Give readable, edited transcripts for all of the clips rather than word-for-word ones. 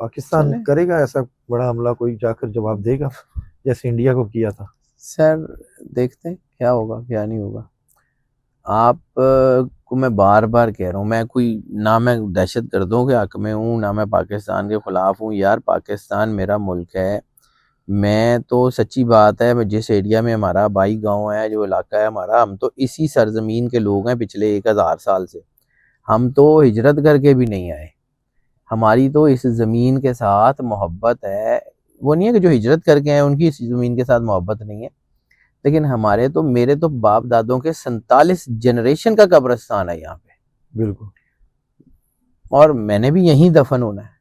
پاکستان چلیں کرے گا ایسا بڑا حملہ، کوئی جا کر جواب دے گا جیسے انڈیا کو کیا تھا؟ سر دیکھتے ہیں کیا ہوگا کیا نہیں ہوگا. آپ کو میں بار بار کہہ رہا ہوں، میں کوئی نہ میں دہشت گردوں کے حق میں ہوں نہ میں پاکستان کے خلاف ہوں. یار پاکستان میرا ملک ہے. میں تو سچی بات ہے، میں جس ایریا میں ہمارا آبائی گاؤں ہے، جو علاقہ ہے ہمارا، ہم تو اسی سرزمین کے لوگ ہیں پچھلے 1000 سال سے. ہم تو ہجرت کر کے بھی نہیں آئے. ہماری تو اس زمین کے ساتھ محبت ہے. وہ نہیں ہے کہ جو ہجرت کر کے آئے ان کی اس زمین کے ساتھ محبت نہیں ہے، لیکن ہمارے تو میرے تو باپ دادوں کے 47 جنریشن کا قبرستان ہے یہاں پہ، بالکل. اور میں نے بھی یہیں دفن ہونا ہے.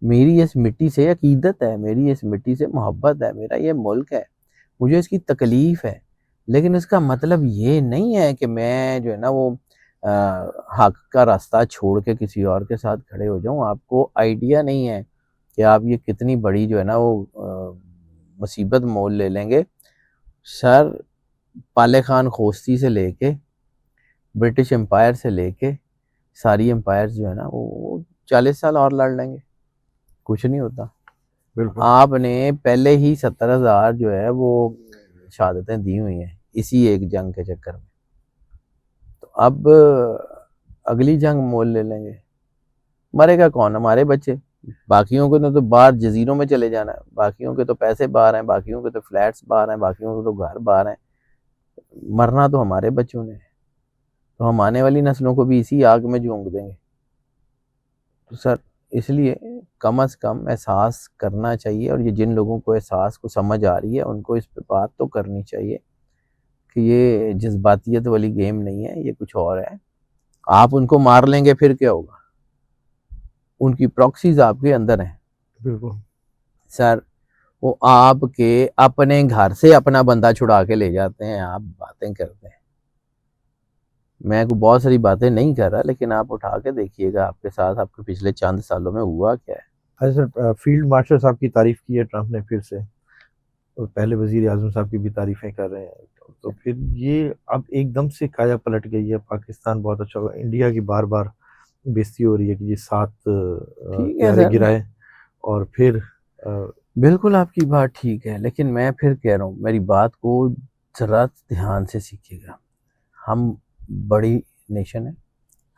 میری اس مٹی سے عقیدت ہے، میری اس مٹی سے محبت ہے، میرا یہ ملک ہے، مجھے اس کی تکلیف ہے. لیکن اس کا مطلب یہ نہیں ہے کہ میں جو ہے نا وہ حق کا راستہ چھوڑ کے کسی اور کے ساتھ کھڑے ہو جاؤں. آپ کو آئیڈیا نہیں ہے کہ آپ یہ کتنی بڑی جو ہے نا وہ مصیبت مول لے لیں گے. سر پالے خان خوستی سے لے کے برٹش امپائر سے لے کے ساری امپائرز جو ہے نا وہ 40 سال اور لڑ لیں گے، کچھ نہیں ہوتا. بالکل. آپ نے پہلے ہی 70,000 جو ہے وہ شہادتیں دی ہوئی ہیں اسی ایک جنگ کے چکر میں. تو اب اگلی جنگ مول لے لیں گے. مرے گا کون؟ ہمارے بچے. باقیوں کو تو باہر جزیروں میں چلے جانا ہے، باقیوں کے تو پیسے باہر ہیں، باقیوں کے تو فلیٹس باہر ہیں، باقیوں کے تو گھر باہر ہیں. مرنا تو ہمارے بچوں نے ہے. تو ہم آنے والی نسلوں کو بھی اسی آگ میں جھونک دیں گے. تو سر اس لیے کم از کم احساس کرنا چاہیے، اور یہ جن لوگوں کو احساس کو سمجھ آ رہی ہے ان کو اس پہ بات تو کرنی چاہیے کہ یہ جذباتیت والی گیم نہیں ہے، یہ کچھ اور ہے. آپ ان کو مار لیں گے پھر کیا ہوگا؟ ان کی پراکسیز آپ کے اندر ہیں. بالکل. سر وہ آپ کے اپنے گھر سے اپنا بندہ چھڑا کے لے جاتے ہیں، آپ باتیں کرتے ہیں. میں کو بہت ساری باتیں نہیں کر رہا، لیکن آپ اٹھا کے دیکھیے گا آپ کے ساتھ آپ کے پچھلے چند سالوں میں ہوا کیا ہے. اچھا سر، فیلڈ مارشل صاحب کی تعریف کی ہے ٹرمپ نے پھر سے، اور پہلے وزیر اعظم صاحب کی بھی تعریفیں کر رہے ہیں. تو پھر یہ اب ایک دم سے کایا پلٹ گئی ہے. پاکستان بہت اچھا ہوا، انڈیا کی بار بار بےزتی ہو رہی ہے کہ یہ 7 ٹھیک ہے طیارے سر، گرائے، اور پھر بالکل آپ کی بات ٹھیک ہے، لیکن میں پھر کہہ رہا ہوں میری بات کو ذرا دھیان سے سیکھیے گا. ہم بڑی نیشن ہے،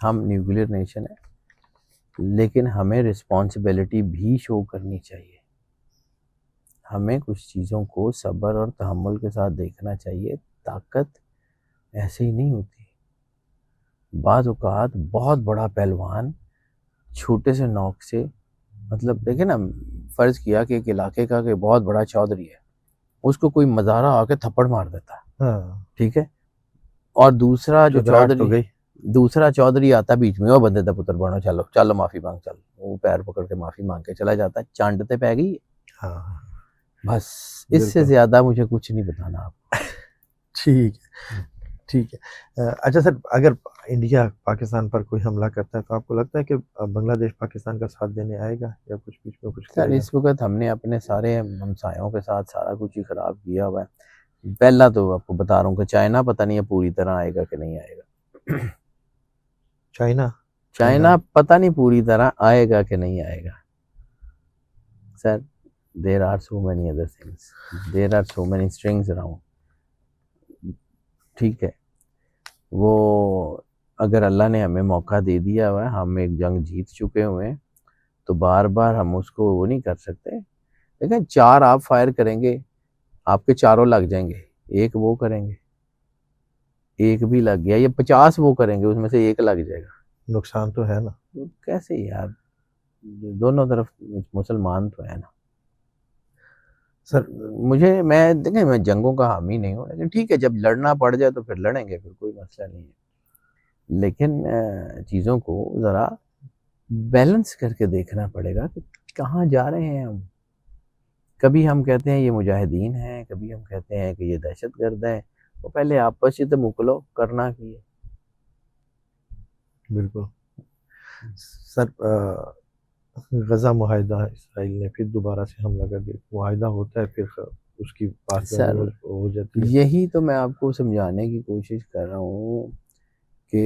ہم نیوکلیر نیشن ہے، لیکن ہمیں رسپانسبلٹی بھی شو کرنی چاہیے. ہمیں کچھ چیزوں کو صبر اور تحمل کے ساتھ دیکھنا چاہیے. طاقت ایسے ہی نہیں ہوتی. بعض اوقات بہت بڑا پہلوان چھوٹے سے نوک سے، مطلب دیکھیں نا، فرض کیا کہ ایک علاقے کا کہ بہت بڑا چودھری ہے، اس کو کوئی مزارہ آ کے تھپڑ مار دیتا ہے، ہاں ٹھیک ہے، اور دوسرا جو چودراہٹ تو گئی. دوسرا چودھری آتا بیچ میں، وہ بندے دا پتر بنو، چلو چلو معافی مانگ، چلو، وہ پیر پکڑ کے معافی مانگ کے چلا جاتا ہے. چانڈتے پہ گئی. ہاں بس اس سے بالکل. زیادہ مجھے کچھ نہیں بتانا آپ کو. ٹھیک ہے، ٹھیک ہے. اچھا سر، اگر انڈیا پاکستان پر کوئی حملہ کرتا ہے تو آپ کو لگتا ہے کہ بنگلہ دیش پاکستان کا ساتھ دینے آئے گا یا کچھ بیچ میں کچھ سر کرے گا؟ اس وقت ہم نے اپنے سارے ہمسایوں کے ساتھ سارا کچھ ہی خراب کیا ہوا ہے. پہلا تو آپ کو بتا رہا ہوں کہ چائنا پتہ نہیں ہے پوری طرح آئے گا کہ نہیں آئے گا. چائنا پتہ نہیں پوری طرح آئے گا کہ نہیں آئے گا. سر there are so many other things, there are so many strings around. ٹھیک ہے، وہ اگر اللہ نے ہمیں موقع دے دیا ہوا ہے، ہم ایک جنگ جیت چکے ہوئے ہیں، تو بار بار ہم اس کو وہ نہیں کر سکتے. لیکن 4 آپ فائر کریں گے، آپ کے 4 لگ جائیں گے. ایک وہ کریں گے، ایک بھی لگ گیا، یا 50 وہ کریں گے، اس میں سے ایک لگ جائے گا. نقصان تو ہے نا. کیسے یار، دونوں طرف مسلمان تو ہے نا. سر میں دیکھیں میں جنگوں کا حامی نہیں ہوں، لیکن ٹھیک ہے جب لڑنا پڑ جائے تو پھر لڑیں گے، پھر کوئی مسئلہ نہیں ہے. لیکن چیزوں کو ذرا بیلنس کر کے دیکھنا پڑے گا کہ کہاں جا رہے ہیں ہم. کبھی ہم کہتے ہیں یہ مجاہدین ہیں، کبھی ہم کہتے ہیں کہ یہ دہشت گرد ہیں. تو پہلے آپس سے تو مکلو کرنا کی ہے. بالکل. سر غزہ معاہدہ اسرائیل نے پھر دوبارہ سے حملہ کر دیا، معاہدہ ہوتا ہے پھر اس کی بات سر ہو جاتی ہے. یہی تو میں آپ کو سمجھانے کی کوشش کر رہا ہوں کہ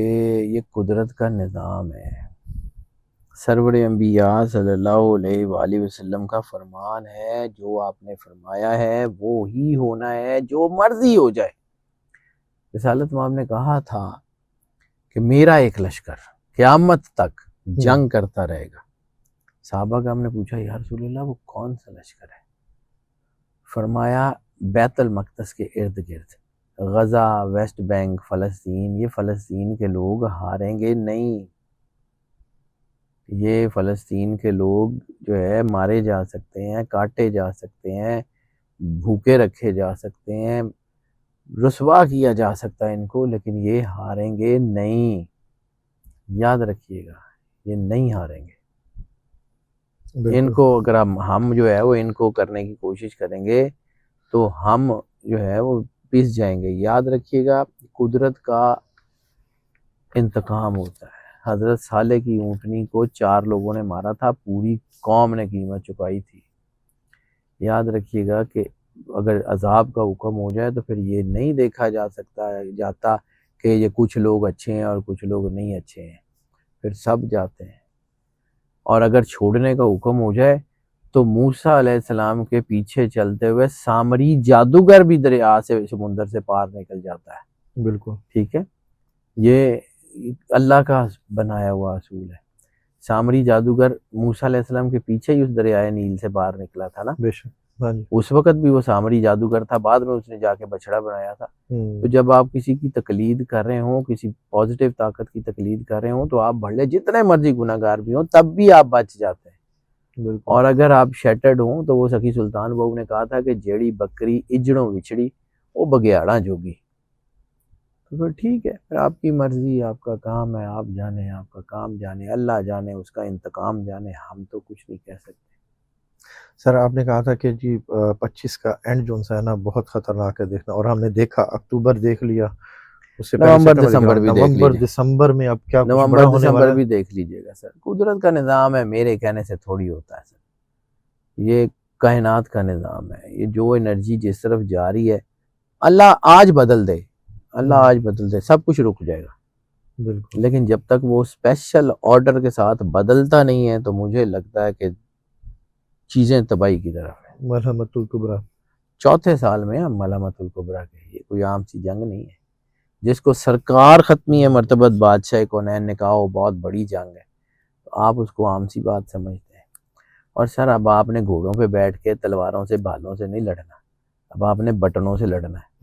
یہ قدرت کا نظام ہے. سرور انبیاء صلی اللہ علیہ وآلہ وسلم کا فرمان ہے، جو آپ نے فرمایا ہے وہ ہی ہونا ہے، جو مرضی ہو جائے۔ رسالت مآب نے کہا تھا کہ میرا ایک لشکر قیامت تک جنگ کرتا رہے گا۔ صحابہ کا ہم نے پوچھا یا رسول اللہ وہ کون سا لشکر ہے؟ فرمایا بیت المقدس کے ارد گرد، غزہ، ویسٹ بینک، فلسطین، یہ فلسطین کے لوگ ہاریں گے نہیں۔ یہ فلسطین کے لوگ جو ہے مارے جا سکتے ہیں، کاٹے جا سکتے ہیں، بھوکے رکھے جا سکتے ہیں، رسوا کیا جا سکتا ہے ان کو، لیکن یہ ہاریں گے نہیں۔ یاد رکھیے گا، یہ نہیں ہاریں گے۔ ان کو اگر ہم جو ہے وہ ان کو کرنے کی کوشش کریں گے تو ہم جو ہے وہ پس جائیں گے۔ یاد رکھیے گا، قدرت کا انتقام ہوتا ہے۔ حضرت صالح کی اونٹنی کو 4 لوگوں نے مارا تھا، پوری قوم نے قیمت چکائی تھی۔ یاد رکھیے گا کہ اگر عذاب کا حکم ہو جائے تو پھر یہ نہیں دیکھا جاتا کہ یہ کچھ لوگ اچھے ہیں اور کچھ لوگ نہیں اچھے ہیں، پھر سب جاتے ہیں۔ اور اگر چھوڑنے کا حکم ہو جائے تو موسیٰ علیہ السلام کے پیچھے چلتے ہوئے سامری جادوگر بھی دریا سے، سمندر سے پار نکل جاتا ہے۔ بالکل ٹھیک ہے، یہ اللہ کا بنایا ہوا اصول ہے۔ سامری جادوگر موسیٰ علیہ السلام کے پیچھے ہی اس دریائے نیل سے باہر نکلا تھا نا، بے شک، ہاں جی، اس وقت بھی وہ سامری جادوگر تھا، بعد میں اس نے جا کے بچڑا بنایا تھا۔ تو جب آپ کسی کی تقلید کر رہے ہوں، کسی پازیٹیو طاقت کی تقلید کر رہے ہوں، تو آپ بھلے جتنے مرضی گناہ گار بھی ہوں تب بھی آپ بچ جاتے ہیں۔ بالکل، اور اگر آپ شیٹرڈ ہوں تو وہ سخی سلطان بہو نے کہا تھا کہ جیڑی بکری اجڑوں وچھڑی وہ بگیاڑاں جوگی۔ تو پھر ٹھیک ہے، پھر آپ کی مرضی، آپ کا کام ہے، آپ جانے، آپ کا کام جانے، اللہ جانے، اس کا انتقام جانے، ہم تو کچھ نہیں کہہ سکتے۔ سر آپ نے کہا تھا کہ جی 25 کا اینڈ جو ہے نا بہت خطرناک ہے دیکھنا، اور ہم نے دیکھا اکتوبر دیکھ لیا، اس سے پہلے نومبر ستمبر دسمبر بھی دیکھ نومبر لیجیے، دسمبر میں اب کیا کچھ بڑا نومبر ہونے دسمبر والا ہے؟ بھی دیکھ لیجیے گا سر۔ قدرت کا نظام ہے، میرے کہنے سے تھوڑی ہوتا ہے سر، یہ کائنات کا نظام ہے۔ یہ جو انرجی جس طرف جا رہی ہے، اللہ آج بدل دے، اللہ آج بدل دے، سب کچھ رک جائے گا۔ بالکل، لیکن جب تک وہ اسپیشل آرڈر کے ساتھ بدلتا نہیں ہے تو مجھے لگتا ہے کہ چیزیں تباہی کی طرف ہیں۔ ملحمۃ الکبریٰ، 4تھے سال میں ہم ملحمۃ الکبریٰ کے، یہ کوئی عام سی جنگ نہیں ہے جس کو سرکار ختمی مرتبت بادشاہ کونین نے کہا وہ بہت بڑی جنگ ہے، تو آپ اس کو عام سی بات سمجھتے ہیں۔ اور سر اب آپ نے گھوڑوں پہ بیٹھ کے تلواروں سے، بھالوں سے نہیں لڑنا، اب آپ نے بٹنوں سے لڑنا ہے۔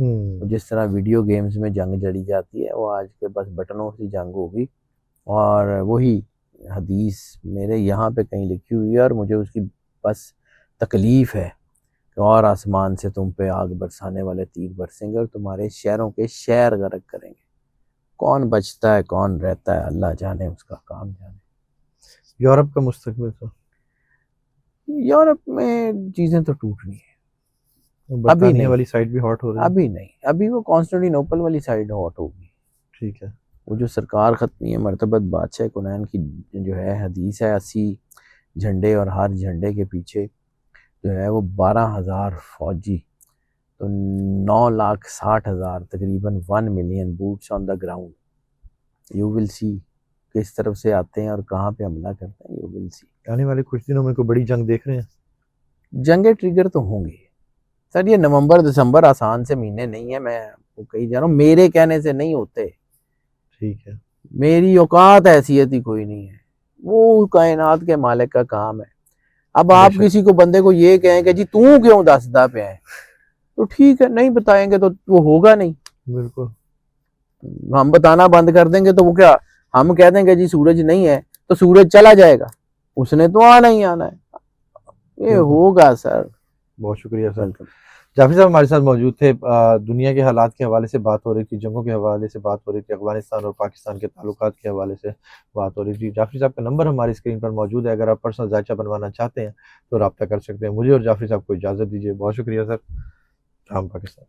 جس طرح ویڈیو گیمز میں جنگ لڑی جاتی ہے، وہ آج کے بس بٹنوں سے جنگ ہوگی۔ اور وہی حدیث میرے یہاں پہ کہیں لکھی ہوئی ہے، اور مجھے اس کی بس تکلیف ہے کہ اور آسمان سے تم پہ آگ برسانے والے تیر برسیں گے اور تمہارے شہروں کے شہر غرق کریں گے۔ کون بچتا ہے کون رہتا ہے اللہ جانے، اس کا کام جانے۔ یورپ کا مستقبل تو یورپ میں چیزیں تو ٹوٹنی ہیں، برطانیہ نہیں، والی سائڈ بھی ہاٹ ہو رہی ہے، ابھی نہیں، ابھی وہ کانسٹنٹینوپل والی سائڈ ہاٹ ہوگی۔ ٹھیک ہے، وہ جو سرکار ختمی مرتبت بادشاہ کونین کی جو ہے حدیث ہے، 80 جھنڈے اور ہر جھنڈے کے پیچھے جو ہے وہ 12,000 فوجی، تو 9,60,000 تقریباً 1 million boots on the ground. You will see کس طرف سے آتے ہیں اور کہاں پہ حملہ کرتے ہیں، یو ول سی۔ آنے والے کچھ دنوں میں کوئی بڑی جنگ دیکھ رہے ہیں؟ جنگیں ٹریگر تو ہوں گی سر، یہ نومبر دسمبر آسان سے مہینے نہیں ہیں، میں آپ کو کہی جا رہا ہوں، میرے کہنے سے نہیں ہوتے، ٹھیک ہے، میری اوقات حیثیت ہی کوئی نہیں ہے، وہ کائنات کے مالک کا کام ہے۔ اب آپ کسی کو بندے کو یہ کہیں کہ جی تو کیوں دسدا پہ ہے، تو ٹھیک ہے، نہیں بتائیں گے تو وہ ہوگا نہیں۔ بالکل، ہم بتانا بند کر دیں گے تو وہ کیا، ہم کہہ دیں گے جی سورج نہیں ہے تو سورج چلا جائے گا، اس نے تو آنا ہی آنا ہے، یہ ہوگا سر۔ بہت شکریہ سر۔ جعفری صاحب ہمارے ساتھ موجود تھے، دنیا کے حالات کے حوالے سے بات ہو رہی تھی، جنگوں کے حوالے سے بات ہو رہی تھی، افغانستان اور پاکستان کے تعلقات کے حوالے سے بات ہو رہی تھی۔ جعفری صاحب کا نمبر ہماری اسکرین پر موجود ہے، اگر آپ پرسنل ذائچہ بنوانا چاہتے ہیں تو رابطہ کر سکتے ہیں۔ مجھے اور جعفری صاحب کو اجازت دیجیے، بہت شکریہ سر۔ رام پاکستان۔